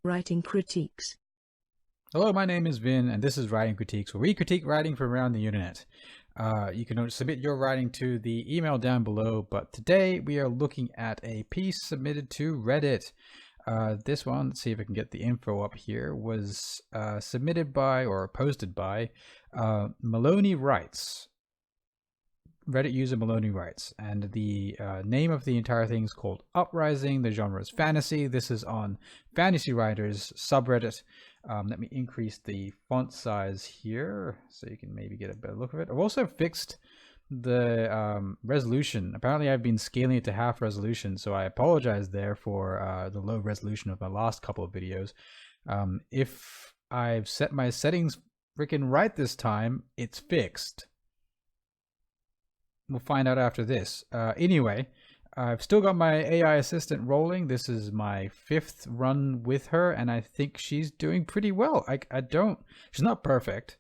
Writing Critiques. Hello, my name is Vin, and this is Writing Critiques, where we critique writing from around the internet. You can submit your writing to the email down below, but today we are looking at a piece submitted to Reddit. This one, let's see if I can get the info up here, was submitted by or posted by MaloneyWrites. Reddit user MaloneyWrites, and the name of the entire thing is called Uprising. The genre is fantasy. This is on Fantasy Writers subreddit. Let me increase the font size here so you can maybe get a better look of it. I've also fixed the resolution. Apparently I've been scaling it to half resolution, so I apologize there for the low resolution of my last couple of videos. If I've set my settings freaking right this time, it's fixed. We'll find out after this. Anyway, I've still got my AI assistant rolling. This is my 5th run with her, and I think she's doing pretty well. She's not perfect.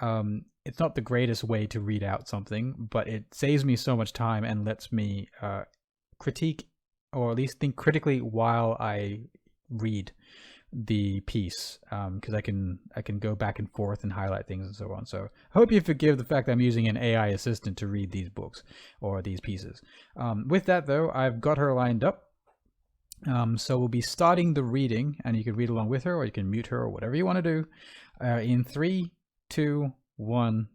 It's not the greatest way to read out something, but it saves me so much time and lets me critique, or at least think critically while I read the piece, because I can go back and forth and highlight things and so on. So I hope you forgive the fact that I'm using an AI assistant to read these books or these pieces. With that though, I've got her lined up. So we'll be starting the reading, and you can read along with her, or you can mute her, or whatever you want to do. In 3, 2, 1.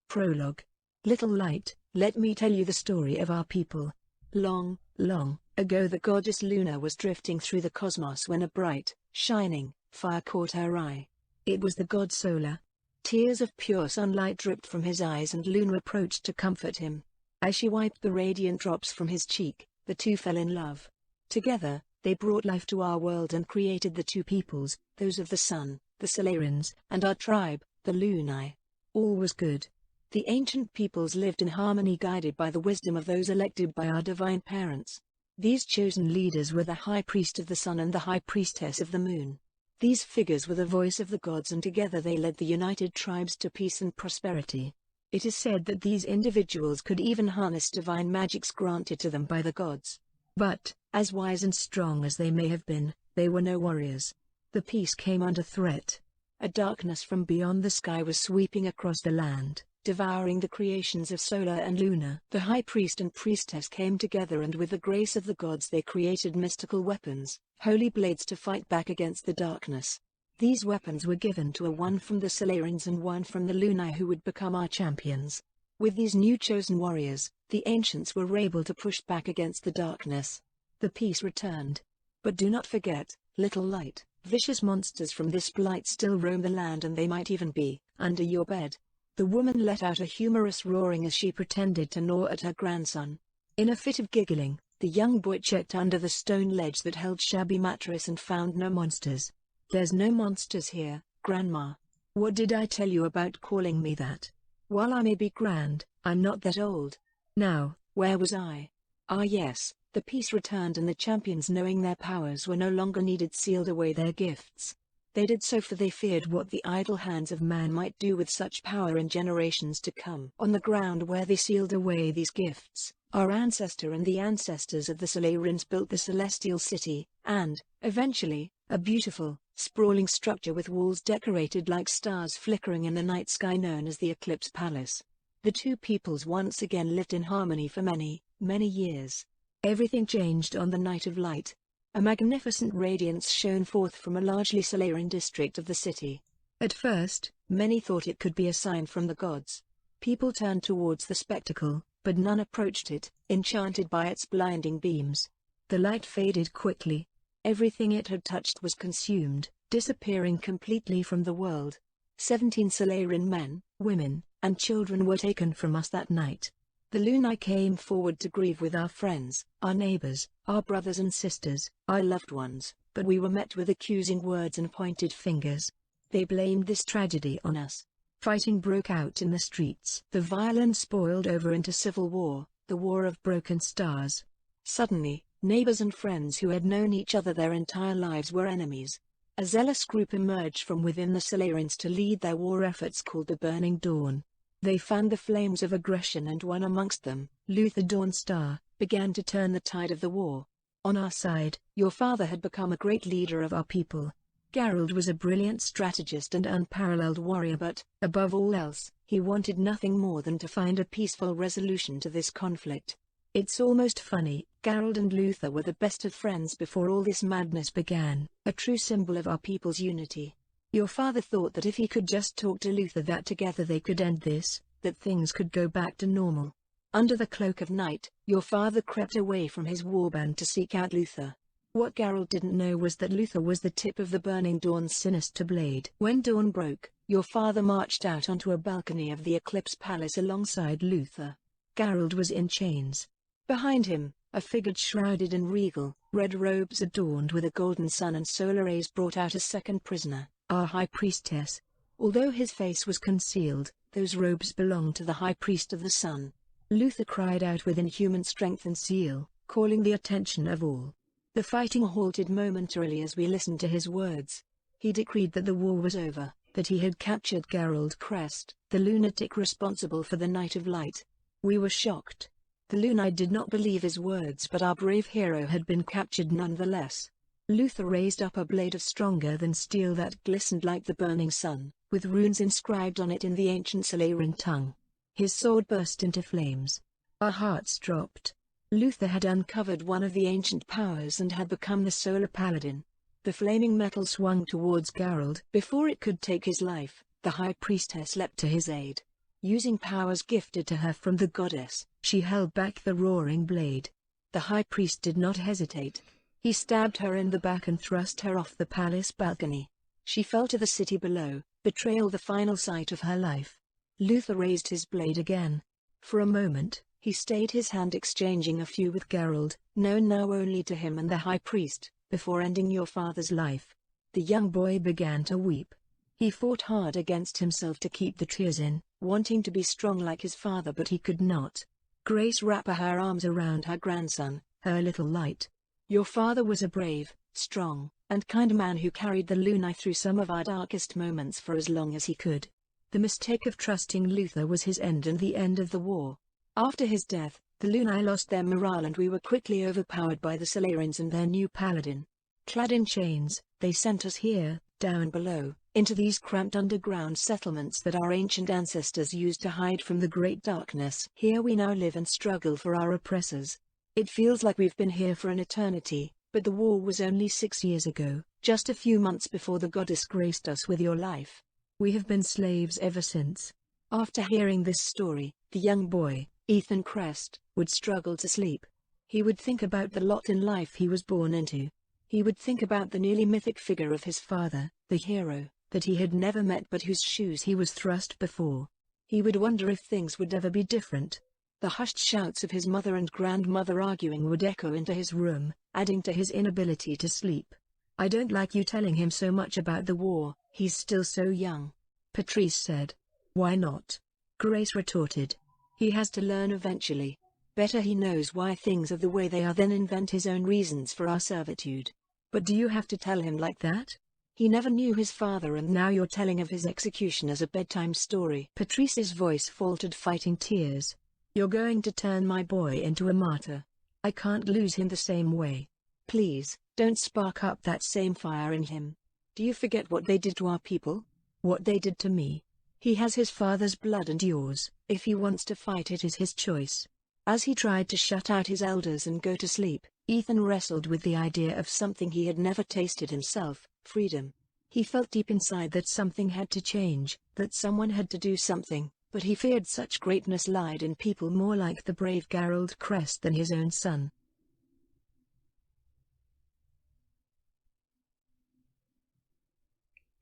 Prologue. Little light, let me tell you the story of our people. Long, long ago the goddess Luna was drifting through the cosmos when a bright, shining fire caught her eye. It was the god Solar. Tears of pure sunlight dripped from his eyes, and Luna approached to comfort him. As she wiped the radiant drops from his cheek, the two fell in love. Together, they brought life to our world and created the two peoples, those of the sun, the Solarians, and our tribe, the Lunai. All was good. The ancient peoples lived in harmony, guided by the wisdom of those elected by our divine parents. These chosen leaders were the High Priest of the Sun and the High Priestess of the Moon. These figures were the voice of the gods, and together they led the united tribes to peace and prosperity. It is said that these individuals could even harness divine magics granted to them by the gods. But, as wise and strong as they may have been, they were no warriors. The peace came under threat. A darkness from beyond the sky was sweeping across the land, devouring the creations of Solar and Luna. The High Priest and Priestess came together, and with the grace of the gods they created mystical weapons, holy blades, to fight back against the darkness. These weapons were given to one from the Solarians and one from the Lunai, who would become our champions. With these new chosen warriors, the ancients were able to push back against the darkness. The peace returned. But do not forget, little light, vicious monsters from this blight still roam the land, and they might even be under your bed. The woman let out a humorous roaring as she pretended to gnaw at her grandson. In a fit of giggling, the young boy checked under the stone ledge that held shabby mattress and found no monsters. "There's no monsters here, Grandma. What did I tell you about calling me that? While I may be grand, I'm not that old. Now, where was I? Ah yes, the peace returned, and the champions, knowing their powers were no longer needed, sealed away their gifts. They did so for they feared what the idle hands of man might do with such power in generations to come. On the ground where they sealed away these gifts, our ancestor and the ancestors of the Solarians built the Celestial City, and, eventually, a beautiful, sprawling structure with walls decorated like stars flickering in the night sky, known as the Eclipse Palace. The two peoples once again lived in harmony for many, many years. Everything changed on the night of light. A magnificent radiance shone forth from a largely Solarian district of the city. At first, many thought it could be a sign from the gods. People turned towards the spectacle, but none approached it, enchanted by its blinding beams. The light faded quickly. Everything it had touched was consumed, disappearing completely from the world. 17 Solarian men, women, and children were taken from us that night. The Lunai came forward to grieve with our friends, our neighbors, our brothers and sisters, our loved ones, but we were met with accusing words and pointed fingers. They blamed this tragedy on us. Fighting broke out in the streets. The violence boiled over into civil war, the war of broken stars. Suddenly, neighbors and friends who had known each other their entire lives were enemies. A zealous group emerged from within the Solarians to lead their war efforts, called the Burning Dawn. They fanned the flames of aggression, and one amongst them, Luther Dawnstar, began to turn the tide of the war. On our side, your father had become a great leader of our people. Geralt was a brilliant strategist and unparalleled warrior, but, above all else, he wanted nothing more than to find a peaceful resolution to this conflict. It's almost funny, Geralt and Luther were the best of friends before all this madness began, a true symbol of our people's unity. Your father thought that if he could just talk to Luther that together they could end this, that things could go back to normal. Under the cloak of night, your father crept away from his warband to seek out Luther. What Geralt didn't know was that Luther was the tip of the burning dawn's sinister blade. When dawn broke, your father marched out onto a balcony of the Eclipse Palace alongside Luther. Geralt was in chains. Behind him, a figure shrouded in regal, red robes adorned with a golden sun and solar rays brought out a second prisoner, our High Priestess. Although his face was concealed, those robes belonged to the High Priest of the Sun. Luther cried out with inhuman strength and zeal, calling the attention of all. The fighting halted momentarily as we listened to his words. He decreed that the war was over, that he had captured Geralt Crest, the lunatic responsible for the Night of Light. We were shocked. The Lunai did not believe his words, but our brave hero had been captured nonetheless. Luther raised up a blade of stronger than steel that glistened like the burning sun, with runes inscribed on it in the ancient Solarian tongue. His sword burst into flames. Our hearts dropped. Luther had uncovered one of the ancient powers and had become the Solar Paladin. The flaming metal swung towards Geralt. Before it could take his life, the High Priestess leapt to his aid. Using powers gifted to her from the goddess, she held back the roaring blade. The High Priest did not hesitate. He stabbed her in the back and thrust her off the palace balcony. She fell to the city below, betrayal the final sight of her life. Luther raised his blade again. For a moment, he stayed his hand, exchanging a few with Geralt, known now only to him and the High Priest, before ending your father's life. The young boy began to weep. He fought hard against himself to keep the tears in, wanting to be strong like his father, but he could not. Grace wrapped her arms around her grandson, her little light. Your father was a brave, strong, and kind man who carried the Lunai through some of our darkest moments for as long as he could. The mistake of trusting Luther was his end and the end of the war. After his death, the Lunai lost their morale and we were quickly overpowered by the Solarians and their new paladin. Clad in chains, they sent us here, down below, into these cramped underground settlements that our ancient ancestors used to hide from the great darkness. Here we now live and struggle for our oppressors. It feels like we've been here for an eternity, but the war was only 6 years ago, just a few months before the goddess graced us with your life. We have been slaves ever since. After hearing this story, the young boy, Ethan Crest, would struggle to sleep. He would think about the lot in life he was born into. He would think about the nearly mythic figure of his father, the hero, that he had never met but whose shoes he was thrust before. He would wonder if things would ever be different. The hushed shouts of his mother and grandmother arguing would echo into his room, adding to his inability to sleep. I don't like you telling him so much about the war, he's still so young. Patrice said. Why not? Grace retorted. He has to learn eventually. Better he knows why things are the way they are than invent his own reasons for our servitude. But do you have to tell him like that? He never knew his father and now you're telling of his execution as a bedtime story. Patrice's voice faltered, fighting tears. You're going to turn my boy into a martyr. I can't lose him the same way. Please, don't spark up that same fire in him. Do you forget what they did to our people? What they did to me? He has his father's blood and yours. If he wants to fight, it is his choice. As he tried to shut out his elders and go to sleep, Ethan wrestled with the idea of something he had never tasted himself, freedom. He felt deep inside that something had to change, that someone had to do something, but he feared such greatness lied in people more like the brave Geralt Crest than his own son.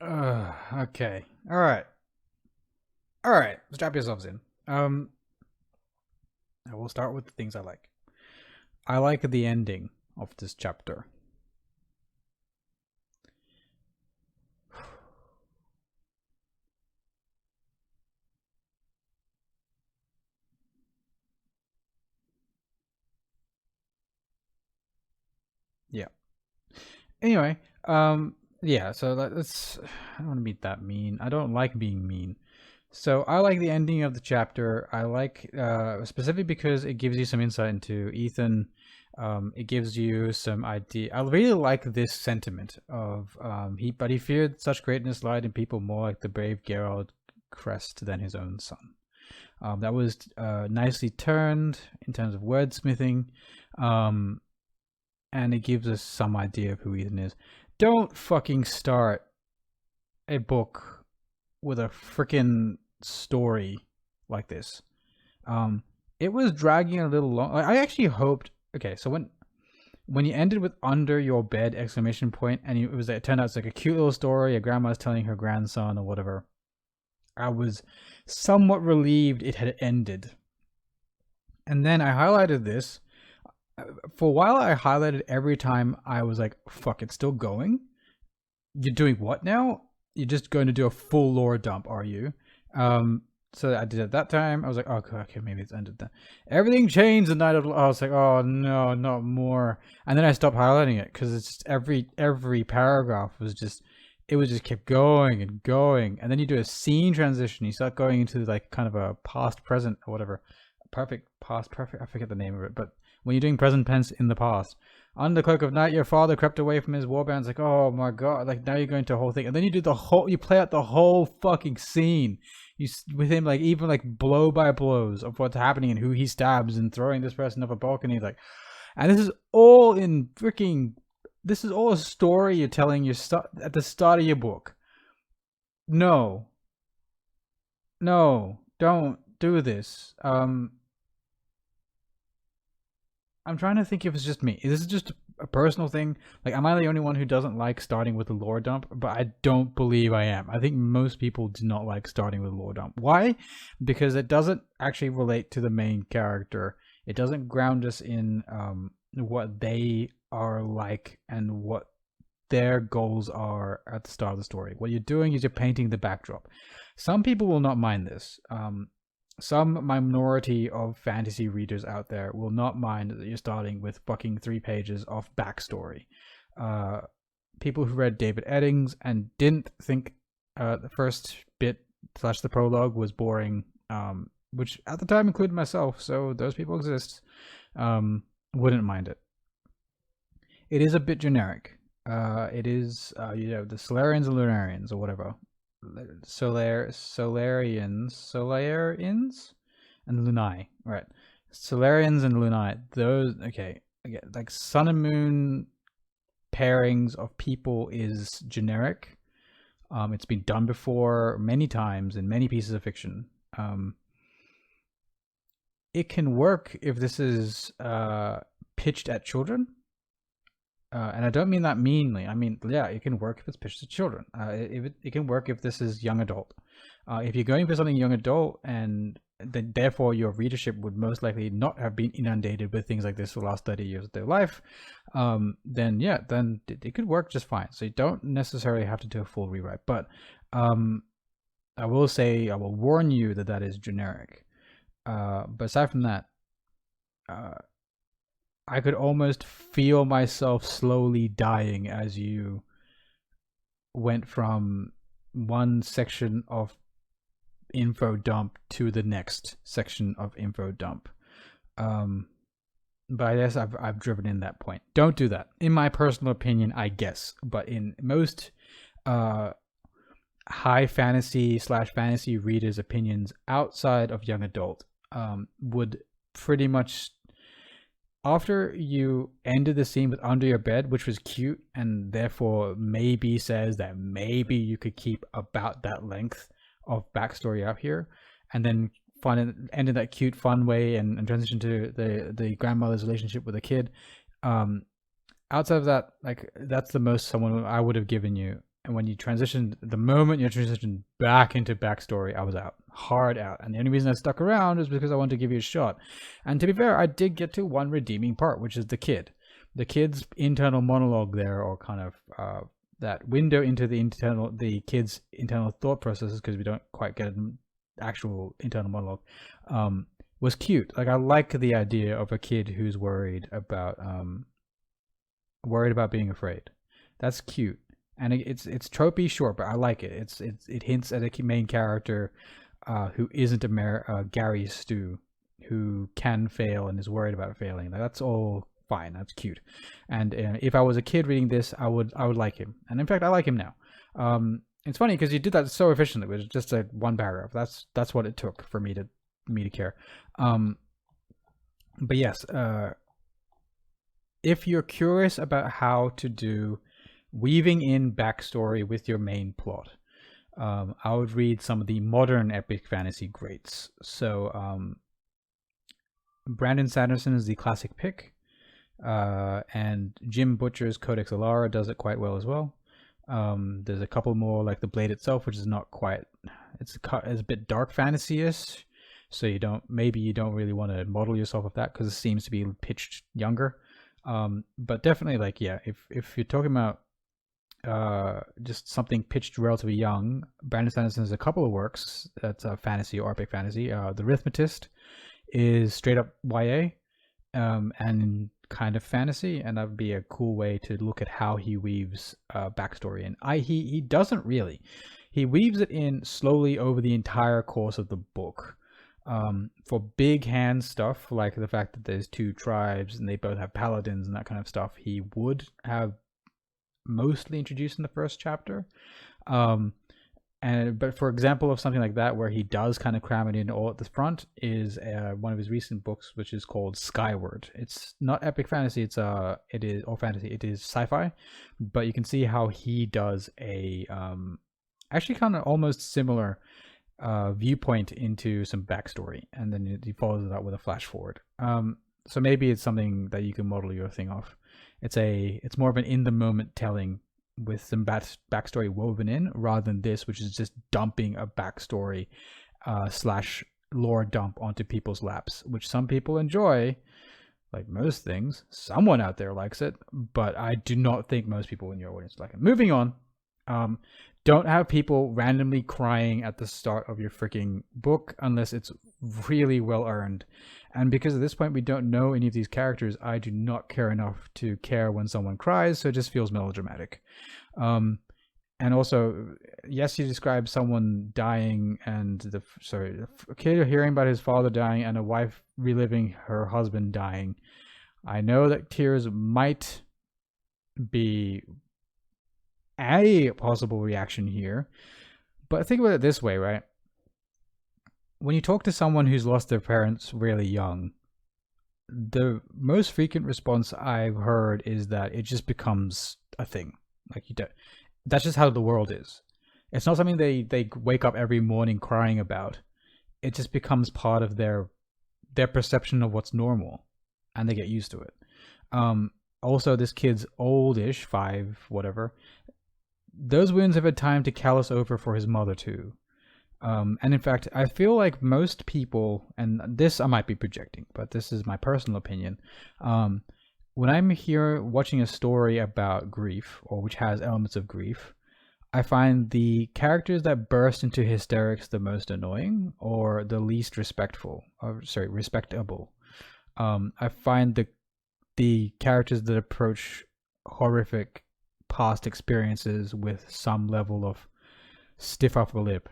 Okay. Alright. Alright, strap yourselves in. I will start with the things I like. I like the ending of this chapter. Yeah. Anyway, yeah, so let's, I don't want to be that mean. I don't like being mean. So I like the ending of the chapter. I like, specifically because it gives you some insight into Ethan, It gives you some idea. I really like this sentiment of but he feared such greatness lied in people more like the brave Gerald crest than his own son. That was nicely turned in terms of wordsmithing, and it gives us some idea of who Ethan is. Don't fucking start a book with a freaking story like this. It was dragging a little long. I actually hoped. Okay, so when you ended with "under your bed!" exclamation point, and it turned out it's like a cute little story. A grandma's telling her grandson or whatever. I was somewhat relieved it had ended. And then I highlighted this. For a while, I highlighted every time I was like, "Fuck, it's still going." You're doing what now? You're just going to do a full lore dump, are you? So I did it that time. I was like, oh, okay, maybe it's ended then. Everything changed the night of. I was like, oh no, not more. And then I stopped highlighting it because it's just every paragraph was just, it was just kept going and going. And then you do a scene transition. You start going into like kind of a past, present, or whatever. Perfect past, perfect. I forget the name of it, but when you're doing present tense in the past. Under the cloak of night, your father crept away from his warbands. Like, oh my god! Like now you're going to a whole thing, and then you do the whole. You play out the whole fucking scene. You with him like even like blow by blows of what's happening and who he stabs and throwing this person off a balcony. Like, and this is all in freaking. This is all a story you're telling at the start of your book. No, don't do this. I'm trying to think if it's just me. This is just a personal thing. Like, am I the only one who doesn't like starting with a lore dump? But I don't believe I am. I think most people do not like starting with a lore dump. Why? Because it doesn't actually relate to the main character. It doesn't ground us in what they are like and what their goals are at the start of the story. What you're doing is you're painting the backdrop. Some people will not mind this. Some minority of fantasy readers out there will not mind that you're starting with fucking 3 pages of backstory. People who read David Eddings and didn't think the first bit / the prologue was boring, which at the time included myself, so those people exist, wouldn't mind it. It is a bit generic. It is, the Solarians and Lunarians or whatever. Solarians and Lunai, right? Solarians and Lunai, those, okay, like sun and moon pairings of people is generic. It's been done before many times in many pieces of fiction. It can work if this is pitched at children. And I don't mean that meanly. I mean, yeah, it can work if it's pitched to children. It can work if this is young adult. If you're going for something young adult, and then therefore your readership would most likely not have been inundated with things like this for the last 30 years of their life, then yeah, then it could work just fine. So you don't necessarily have to do a full rewrite. But I will warn you that is generic. But aside from that, I could almost feel myself slowly dying as you went from one section of info dump to the next section of info dump. But I guess I've driven in that point. Don't do that. In my personal opinion, I guess. But in most high fantasy / fantasy readers' opinions outside of young adult, would pretty much, after you ended the scene with under your bed, which was cute and therefore maybe says that maybe you could keep about that length of backstory out here, and then ended that cute fun way and transition to the grandmother's relationship with the kid. Outside of that, like, that's the most someone I would have given you. And when you transitioned, the moment you transitioned back into backstory, I was out, hard out. And the only reason I stuck around is because I wanted to give you a shot. And to be fair, I did get to one redeeming part, which is the kid. The kid's internal monologue there, or kind of that window into the kid's internal thought processes, because we don't quite get an actual internal monologue, was cute. Like, I like the idea of a kid who's worried about being afraid. That's cute. And it's tropey, sure, but I like it. It hints at a main character who isn't a Gary Stu, who can fail and is worried about failing. Like, that's all fine, that's cute. And if I was a kid reading this, I would like him. And in fact, I like him now. It's funny because you did that so efficiently with just a one paragraph. That's what it took for me to care. But yes, if you're curious about how to do weaving in backstory with your main plot, I would read some of the modern epic fantasy greats. So Brandon Sanderson is the classic pick, and Jim Butcher's Codex Alara does it quite well as well. There's a couple more, like The Blade itself, which is not quite, it's a bit dark fantasy-ish, so you don't really want to model yourself with that because it seems to be pitched younger. But definitely, like, yeah, if you're talking about just something pitched relatively young, Brandon Sanderson has a couple of works that's fantasy or epic fantasy. The Rhythmatist is straight up YA, and kind of fantasy, and that would be a cool way to look at how he weaves backstory in. He doesn't really. He weaves it in slowly over the entire course of the book. For big hand stuff, like the fact that there's two tribes and they both have paladins and that kind of stuff, he would have mostly introduced in the first chapter. But for example of something like that where he does kind of cram it in all at the front is one of his recent books, which is called Skyward. It's not epic fantasy, it is sci-fi, but you can see how he does a actually kind of almost similar viewpoint into some backstory, and then he follows it up with a flash forward. So maybe it's something that you can model your thing off. It's more of an in the moment telling with some backstory woven in, rather than this, which is just dumping a backstory slash lore dump onto people's laps, which some people enjoy. Like most things, someone out there likes it, but I do not think most people in your audience like it. Moving on. Don't have people randomly crying at the start of your freaking book unless it's really well earned. And because at this point we don't know any of these characters, I do not care enough to care when someone cries, so it just feels melodramatic. And also, yes, you describe someone dying and a kid hearing about his father dying and a wife reliving her husband dying. I know that tears might be a possible reaction here, but think about it this way, right? When you talk to someone who's lost their parents really young, the most frequent response I've heard is that it just becomes a thing. Like, that's just how the world is. It's not something they wake up every morning crying about. It just becomes part of their perception of what's normal, and they get used to it. Also, this kid's oldish, 5, whatever. Those wounds have had time to callous over for his mother too. And in fact, I feel like most people, and this I might be projecting, but this is my personal opinion. When I'm here watching a story about grief, or which has elements of grief, I find the characters that burst into hysterics the most annoying, or the least respectable. I find the characters that approach horrific past experiences with some level of stiff upper lip,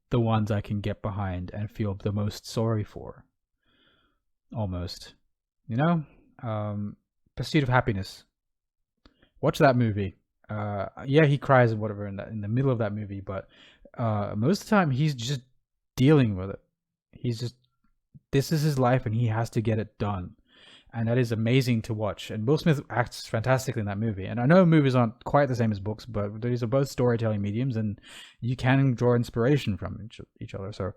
the ones I can get behind and feel the most sorry for. Almost, Pursuit of Happiness. Watch that movie. Yeah, he cries and whatever in the middle of that movie, but most of the time he's just dealing with it. This is his life and he has to get it done. And that is amazing to watch. And Will Smith acts fantastically in that movie. And I know movies aren't quite the same as books, but these are both storytelling mediums, and you can draw inspiration from each other. So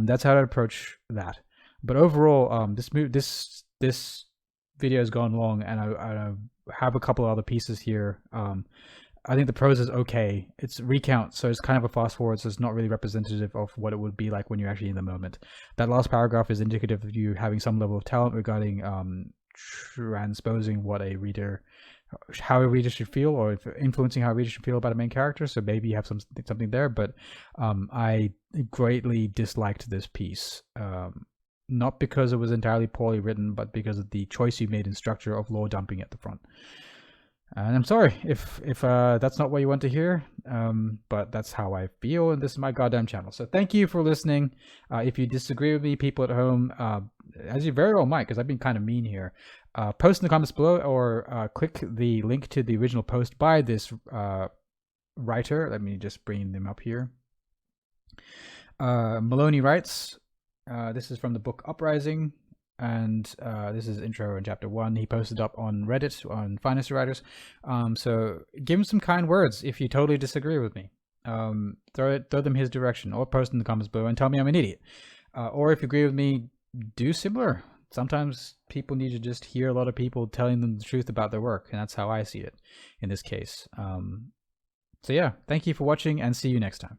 that's how to approach that. But overall, this video has gone long, and I have a couple of other pieces here. I think the prose is okay. It's recount, so it's kind of a fast forward, so it's not really representative of what it would be like when you're actually in the moment. That last paragraph is indicative of you having some level of talent regarding transposing how a reader should feel, or influencing how a reader should feel about a main character. So maybe you have something there, but I greatly disliked this piece. Not because it was entirely poorly written, but because of the choice you made in structure of lore dumping at the front. And I'm sorry if that's not what you want to hear, but that's how I feel, and this is my goddamn channel. So thank you for listening. If you disagree with me, people at home, as you very well might, because I've been kind of mean here, post in the comments below, or click the link to the original post by this writer. Let me just bring them up here. MaloneyWrites. This is from the book Uprising, and this is intro in chapter 1. He posted up on Reddit on Finance Writers. So give him some kind words if you totally disagree with me. Throw them his direction, or post in the comments below and tell me I'm an idiot. Or if you agree with me, do similar. Sometimes people need to just hear a lot of people telling them the truth about their work, and that's how I see it in this case. So yeah, thank you for watching, and see you next time.